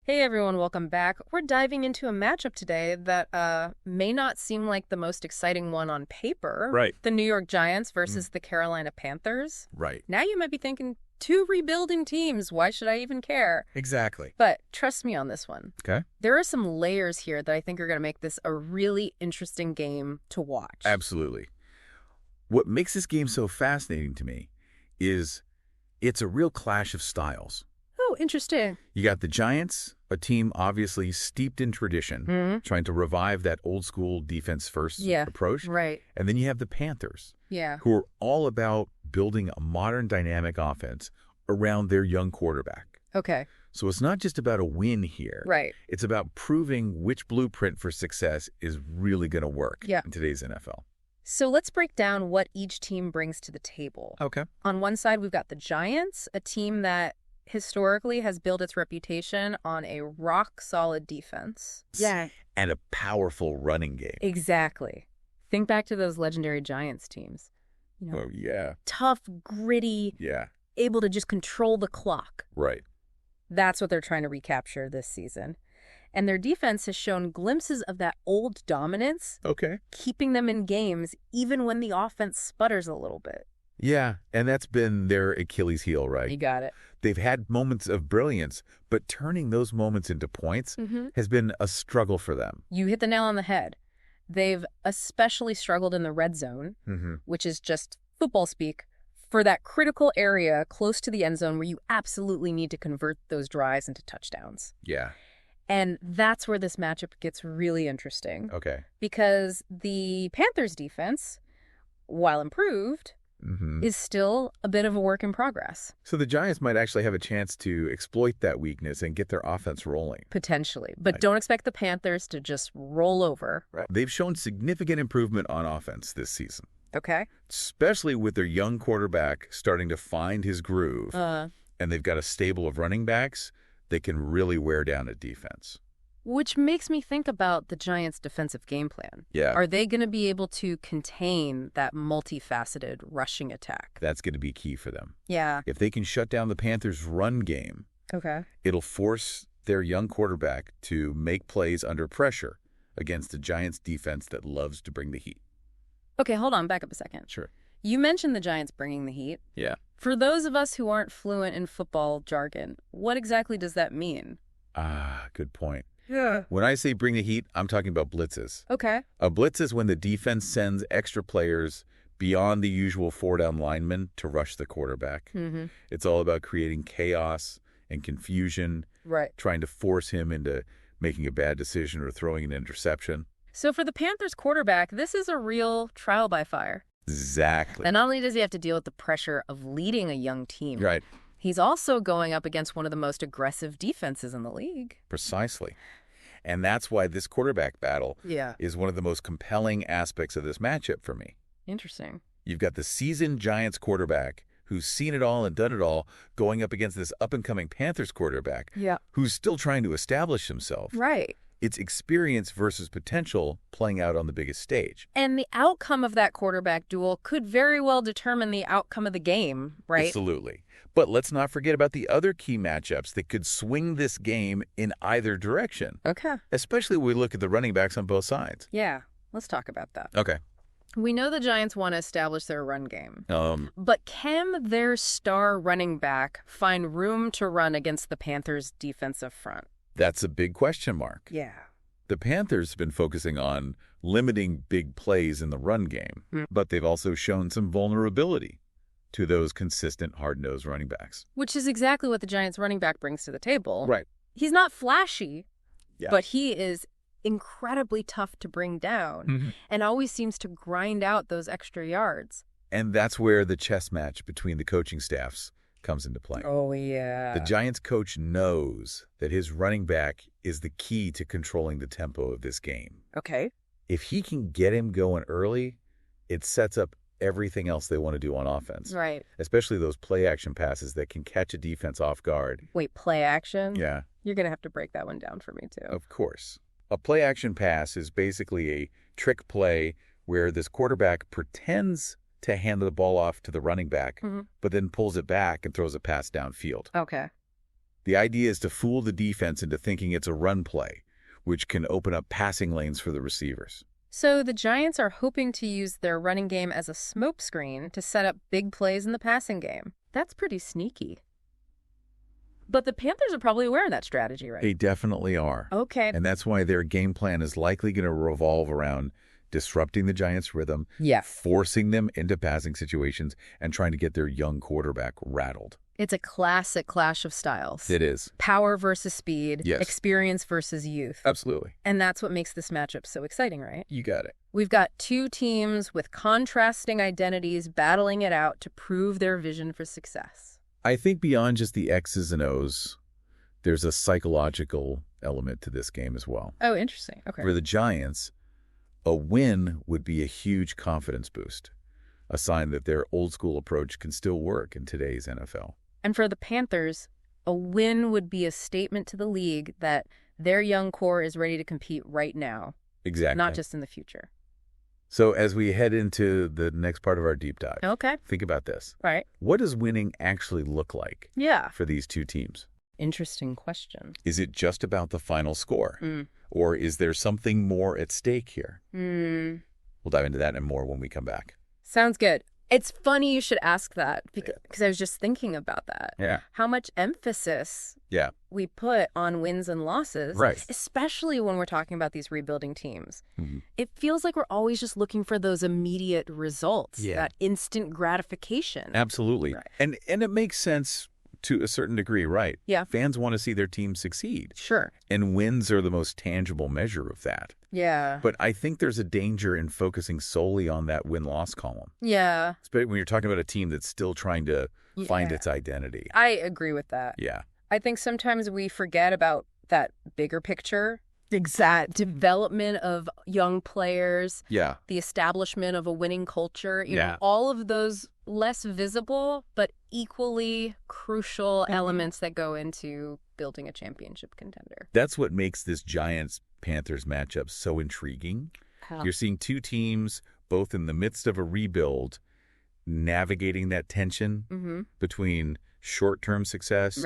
Hey everyone, welcome back. We're diving into a matchup today that may not seem like the most exciting one on paper. Right. The New York Giants versus the Carolina Panthers. Right. Now you might be thinking, two rebuilding teams, why should I even care? Exactly. But trust me on this one. Okay. There are some layers here that I think are going to make this a really interesting game to watch. Absolutely. What makes this game so fascinating to me is it's a real clash of styles. Oh, interesting. You got the Giants, a team obviously steeped in tradition, trying to revive that old-school defense-first approach. Right. And then you have the Panthers, Yeah. who are all about building a modern dynamic offense around their young quarterback. Okay. So it's not just about a win here. Right. It's about proving which blueprint for success is really going to work in today's NFL. So let's break down what each team brings to the table. Okay. On one side, we've got the Giants, a team that historically has built its reputation on a rock-solid defense. Yeah. And a powerful running game. Exactly. Think back to those legendary Giants teams. You know, Oh, yeah. tough, gritty, Yeah. able to just control the clock. Right. That's what they're trying to recapture this season. And their defense has shown glimpses of that old dominance, Okay. keeping them in games even when the offense sputters a little bit. Yeah, and that's been their Achilles heel, right? You got it. They've had moments of brilliance, but turning those moments into points has been a struggle for them. You hit the nail on the head. They've especially struggled in the red zone, which is just football speak, for that critical area close to the end zone where you absolutely need to convert those drives into touchdowns. Yeah. And that's where this matchup gets really interesting. Okay. Because the Panthers' defense, while improved, is still a bit of a work in progress. So the Giants might actually have a chance to exploit that weakness and get their offense rolling. Potentially. But don't expect the Panthers to just roll over. Right. They've shown significant improvement on offense this season, Okay? especially with their young quarterback starting to find his groove. And they've got a stable of running backs that can really wear down a defense. Which makes me think about the Giants' defensive game plan. Yeah. Are they going to be able to contain that multifaceted rushing attack? That's going to be key for them. Yeah. If they can shut down the Panthers' run game, Okay. it'll force their young quarterback to make plays under pressure against the Giants' defense that loves to bring the heat. Okay, hold on. Back up a second. Sure. You mentioned the Giants bringing the heat. Yeah. For those of us who aren't fluent in football jargon, what exactly does that mean? Good point. Yeah. When I say bring the heat, I'm talking about blitzes. Okay. A blitz is when the defense sends extra players beyond the usual four-down linemen to rush the quarterback. It's all about creating chaos and confusion, Right. trying to force him into making a bad decision or throwing an interception. So for the Panthers quarterback, this is a real trial by fire. Exactly. And not only does he have to deal with the pressure of leading a young team, Right. he's also going up against one of the most aggressive defenses in the league. Precisely. And that's why this quarterback battle Yeah. is one of the most compelling aspects of this matchup for me. Interesting. You've got the seasoned Giants quarterback who's seen it all and done it all going up against this up-and-coming Panthers quarterback who's still trying to establish himself. Right. It's experience versus potential playing out on the biggest stage. And the outcome of that quarterback duel could very well determine the outcome of the game, right? Absolutely. But let's not forget about the other key matchups that could swing this game in either direction. Okay. Especially when we look at the running backs on both sides. Yeah. Let's talk about that. Okay. We know the Giants want to establish their run game. But can their star running back find room to run against the Panthers' defensive front? That's a big question mark. Yeah. The Panthers have been focusing on limiting big plays in the run game, but they've also shown some vulnerability to those consistent hard-nosed running backs. Which is exactly what the Giants running back brings to the table. Right. He's not flashy, Yeah. but he is incredibly tough to bring down and always seems to grind out those extra yards. And that's where the chess match between the coaching staffs comes into play. Oh, yeah. The Giants coach knows that his running back is the key to controlling the tempo of this game. Okay. If he can get him going early, it sets up everything else they want to do on offense. Right. Especially those play-action passes that can catch a defense off guard. Wait, play action? Yeah. You're going to have to break that one down for me, too. Of course. A play-action pass is basically a trick play where this quarterback pretends to hand the ball off to the running back, but then pulls it back and throws a pass downfield. Okay. The idea is to fool the defense into thinking it's a run play, which can open up passing lanes for the receivers. So the Giants are hoping to use their running game as a smokescreen to set up big plays in the passing game. That's pretty sneaky. But the Panthers are probably aware of that strategy, right? They definitely are. Okay. And that's why their game plan is likely going to revolve around disrupting the Giants' rhythm, forcing them into passing situations, and trying to get their young quarterback rattled. It's a classic clash of styles. It is. Power versus speed, Yes. experience versus youth. Absolutely. And that's what makes this matchup so exciting, right? You got it. We've got two teams with contrasting identities battling it out to prove their vision for success. I think beyond just the X's and O's, there's a psychological element to this game as well. Oh, interesting. Okay. For the Giants, a win would be a huge confidence boost, a sign that their old-school approach can still work in today's NFL. And for the Panthers, a win would be a statement to the league that their young core is ready to compete right now. Exactly. Not just in the future. So as we head into the next part of our deep dive, think about this. Right. What does winning actually look like for these two teams? Interesting question. Is it just about the final score? Or is there something more at stake here? We'll dive into that and more when we come back. Sounds good. It's funny you should ask that because I was just thinking about that. Yeah. How much emphasis we put on wins and losses, especially when we're talking about these rebuilding teams. It feels like we're always just looking for those immediate results, that instant gratification. Absolutely. Right. And it makes sense to a certain degree, right? Yeah. Fans want to see their team succeed. Sure. And wins are the most tangible measure of that. Yeah. But I think there's a danger in focusing solely on that win-loss column. Yeah. Especially when you're talking about a team that's still trying to find its identity. I agree with that. Yeah. I think sometimes we forget about that bigger picture. Exact development of young players. Yeah. The establishment of a winning culture. You know, all of those less visible but equally crucial elements that go into building a championship contender. That's what makes this Giants-Panthers matchup so intriguing. You're seeing two teams, both in the midst of a rebuild, navigating that tension between short-term success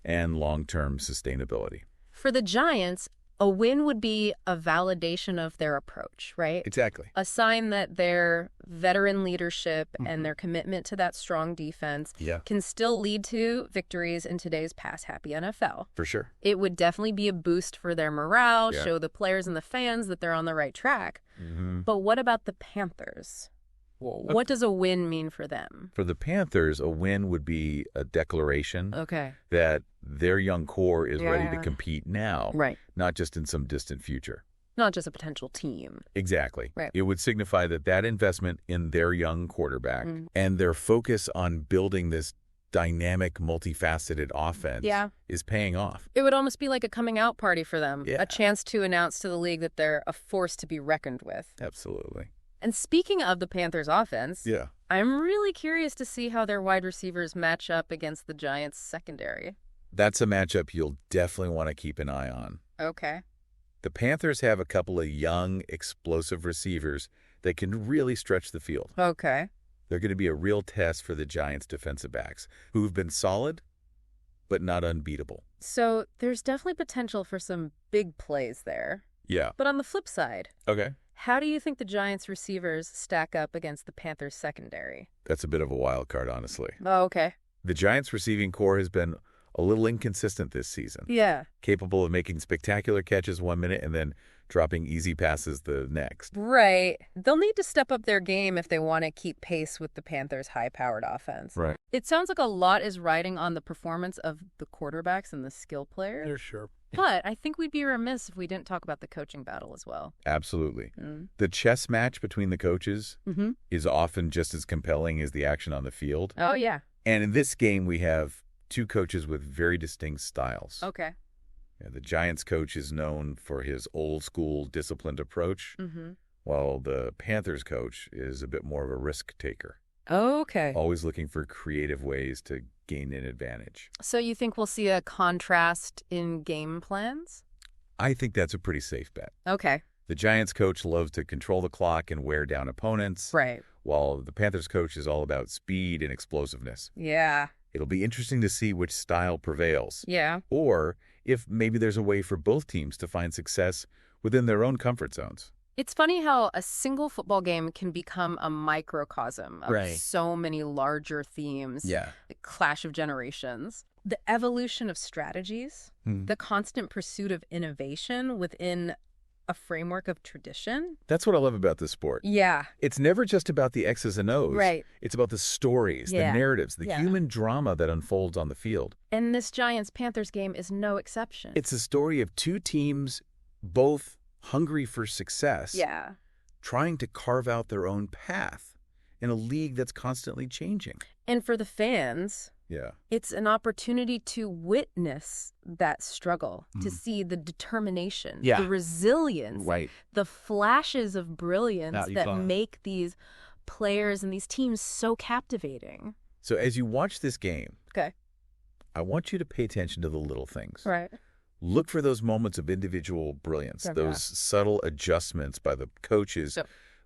and long-term sustainability. For the Giants, a win would be a validation of their approach, right? Exactly. A sign that their veteran leadership and their commitment to that strong defense can still lead to victories in today's pass-happy NFL. For sure. It would definitely be a boost for their morale, show the players and the fans that they're on the right track. But what about the Panthers? What does a win mean for them? For the Panthers, a win would be a declaration that their young core is ready to compete now, not just in some distant future. Not just a potential team. Exactly. Right. It would signify that investment in their young quarterback and their focus on building this dynamic, multifaceted offense is paying off. It would almost be like a coming out party for them, a chance to announce to the league that they're a force to be reckoned with. Absolutely. And speaking of the Panthers offense, I'm really curious to see how their wide receivers match up against the Giants secondary. That's a matchup you'll definitely want to keep an eye on. Okay. The Panthers have a couple of young, explosive receivers that can really stretch the field. Okay. They're going to be a real test for the Giants' defensive backs, who've been solid, but not unbeatable. So there's definitely potential for some big plays there. Yeah. But on the flip side, okay, how do you think the Giants' receivers stack up against the Panthers' secondary? That's a bit of a wild card, honestly. Oh, okay. The Giants' receiving core has been a little inconsistent this season. Yeah. Capable of making spectacular catches 1 minute and then dropping easy passes the next. Right. They'll need to step up their game if they want to keep pace with the Panthers' high-powered offense. Right. It sounds like a lot is riding on the performance of the quarterbacks and the skill players. Yeah, sure. But I think we'd be remiss if we didn't talk about the coaching battle as well. Absolutely. The chess match between the coaches is often just as compelling as the action on the field. Oh, yeah. And in this game, we have two coaches with very distinct styles. Okay. Yeah, the Giants coach is known for his old-school, disciplined approach, while the Panthers coach is a bit more of a risk-taker. Okay. Always looking for creative ways to gain an advantage. So you think we'll see a contrast in game plans? I think that's a pretty safe bet. Okay. The Giants coach loves to control the clock and wear down opponents. Right. While the Panthers coach is all about speed and explosiveness. Yeah. It'll be interesting to see which style prevails. Yeah. Or if maybe there's a way for both teams to find success within their own comfort zones. It's funny how a single football game can become a microcosm of so many larger themes. Yeah. The clash of generations, the evolution of strategies, the constant pursuit of innovation within a framework of tradition. That's what I love about this sport. Yeah. It's never just about the X's and O's. Right. It's about the stories, the narratives, the human drama that unfolds on the field. And this Giants-Panthers game is no exception. It's a story of two teams, both hungry for success, trying to carve out their own path in a league that's constantly changing. And for the fans, it's an opportunity to witness that struggle, to see the determination, the resilience, the flashes of brilliance that make these players and these teams so captivating. So as you watch this game, I want you to pay attention to the little things. Right. Look for those moments of individual brilliance, those subtle adjustments by the coaches,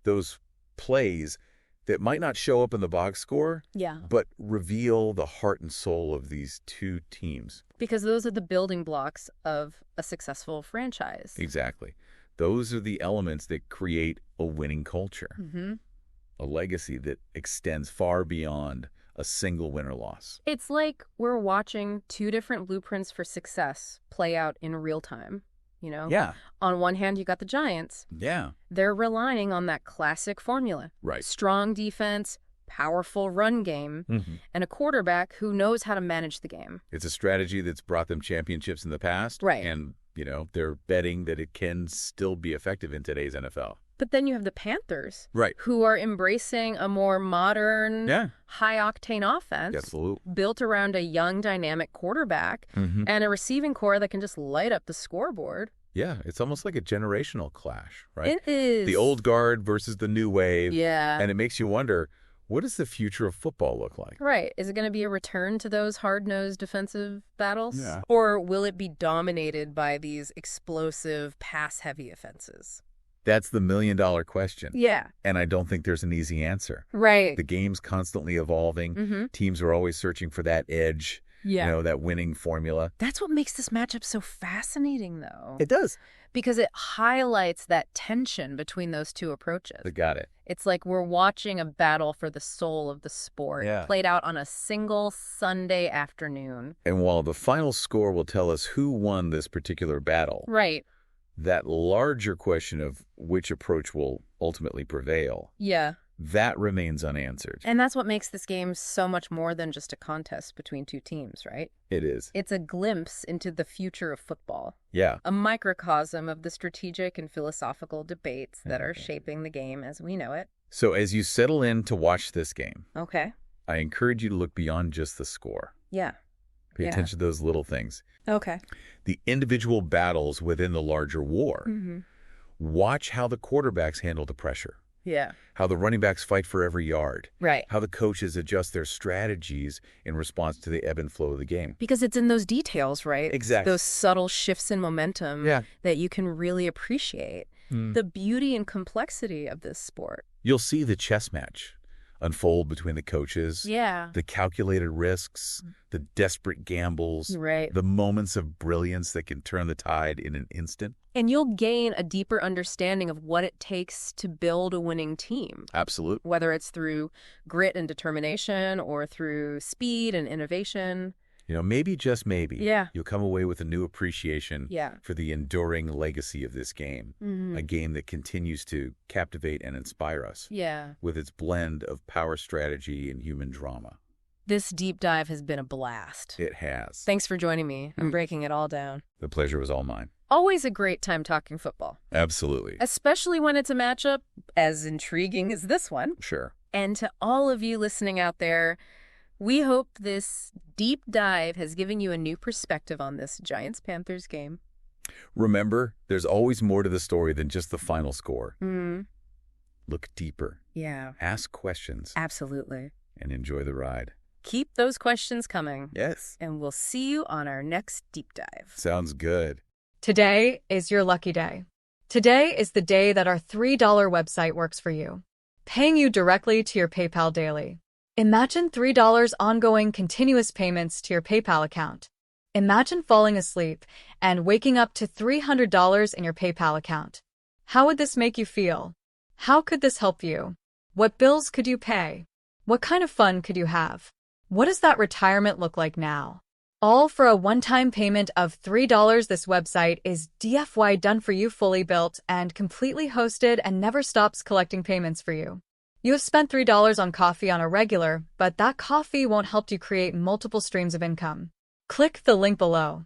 those plays that might not show up in the box score, but reveal the heart and soul of these two teams. Because those are the building blocks of a successful franchise. Exactly. Those are the elements that create a winning culture, a legacy that extends far beyond a single win or loss. It's like we're watching two different blueprints for success play out in real time, you know? Yeah. On one hand, you got the Giants. Yeah. They're relying on that classic formula. Right. Strong defense, powerful run game, and a quarterback who knows how to manage the game. It's a strategy that's brought them championships in the past. Right. And, you know, they're betting that it can still be effective in today's NFL. But then you have the Panthers, who are embracing a more modern, high-octane offense built around a young, dynamic quarterback and a receiving core that can just light up the scoreboard. Yeah, it's almost like a generational clash, right? It is. The old guard versus the new wave. Yeah. And it makes you wonder, what does the future of football look like? Right. Is it going to be a return to those hard-nosed defensive battles? Yeah. Or will it be dominated by these explosive, pass-heavy offenses? That's the million-dollar question. Yeah. And I don't think there's an easy answer. Right. The game's constantly evolving. Teams are always searching for that edge, you know, that winning formula. That's what makes this matchup so fascinating, though. It does. Because it highlights that tension between those two approaches. I got it. It's like we're watching a battle for the soul of the sport played out on a single Sunday afternoon. And while the final score will tell us who won this particular battle, that larger question of which approach will ultimately prevail, that remains unanswered. And that's what makes this game so much more than just a contest between two teams, right? It is. It's a glimpse into the future of football. Yeah. A microcosm of the strategic and philosophical debates that are shaping the game as we know it. So as you settle in to watch this game, I encourage you to look beyond just the score. Yeah. Pay attention to those little things. The individual battles within the larger war. Watch how the quarterbacks handle the pressure. How the running backs fight for every yard. How the coaches adjust their strategies in response to the ebb and flow of the game. Because it's in those details, right? Exactly. Those subtle shifts in momentum that you can really appreciate. The beauty and complexity of this sport. You'll see the chess match unfold between the coaches. The calculated risks, the desperate gambles, the moments of brilliance that can turn the tide in an instant. And you'll gain a deeper understanding of what it takes to build a winning team. Absolutely. Whether it's through grit and determination or through speed and innovation. You know, maybe, just maybe, you'll come away with a new appreciation for the enduring legacy of this game. A game that continues to captivate and inspire us with its blend of power strategy and human drama. This deep dive has been a blast. It has. Thanks for joining me. I'm breaking it all down. The pleasure was all mine. Always a great time talking football. Absolutely. Especially when it's a matchup as intriguing as this one. Sure. And to all of you listening out there, we hope this deep dive has given you a new perspective on this Giants-Panthers game. Remember, there's always more to the story than just the final score. Look deeper. Ask questions. Absolutely. And enjoy the ride. Keep those questions coming. Yes. And we'll see you on our next deep dive. Sounds good. Today is your lucky day. Today is the day that our $3 website works for you, paying you directly to your PayPal daily. Imagine $3 ongoing continuous payments to your PayPal account. Imagine falling asleep and waking up to $300 in your PayPal account. How would this make you feel? How could this help you? What bills could you pay? What kind of fun could you have? What does that retirement look like now? All for a one-time payment of $3. This website is DFY done for you, fully built and completely hosted, and never stops collecting payments for you. You have spent $3 on coffee on a regular, but that coffee won't help you create multiple streams of income. Click the link below.